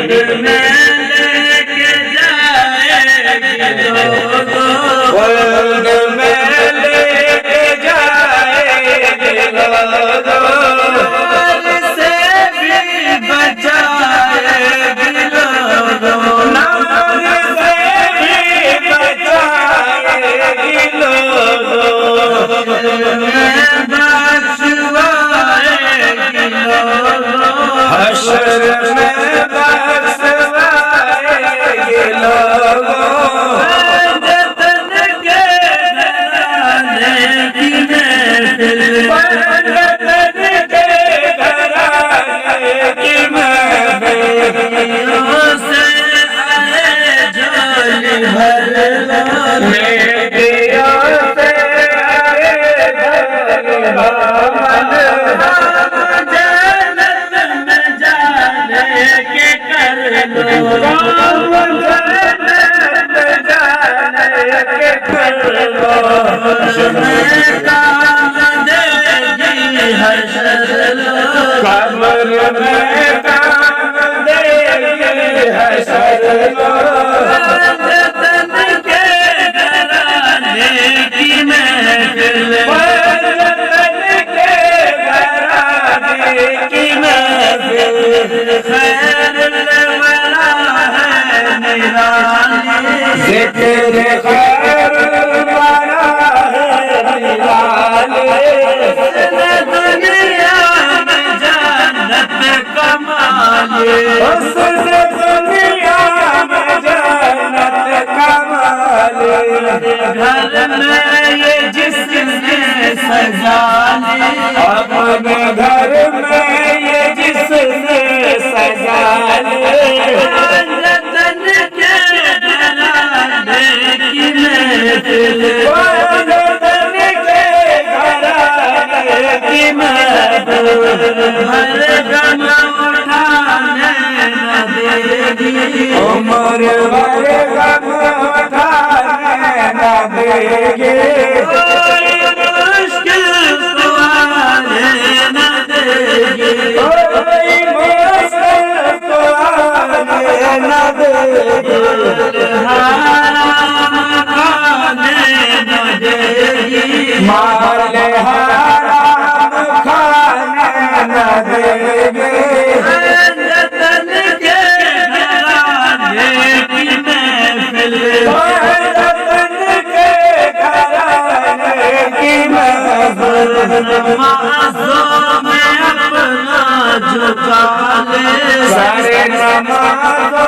में लेके जाएगी लोगो, गोद में लेके जाएगी लोगो, नर से भी बचाएगी लोगो, नर से भी बचाएगी लोगो, हशर में बख्शवाएगी लोगो, जतन के घराने की महफिल, जतन के घराने की महफिल, से आए झोली भर लो, नेकियों से आए झोली भर लो, जन्नत में जाने के कर लो, जन्नत जाने के कर लो, उसमें काम देगी हशर लो, कब्र में काम देगी हशर लो, जतन के घराने की महफिल, जतन के घराने की महफिल, खैर वाला है निराली, ज़िक्र खैर वाला है निराले, दुनिया में जन्नत कमाले, उसने दुनिया में जन्नत कमाले, घर में ये जिसने सजा ली, अपने घर में ये जिसने सजा ले, जतन के घराने की महफिल, जतन के घराने की महफिल, हर गम उठाने न देगी, उम्र भर गम उठाने न देगी, कोई मुश्किल को आने न देगी, कोई मुश्किल को आने न देगी, हराम खाने न देगी, माल हराम खाने न देगी, जतन के घराने की महफिल, जतन के घराने की महफिल, मासूम में अपना झुका ले, सारे नमाज़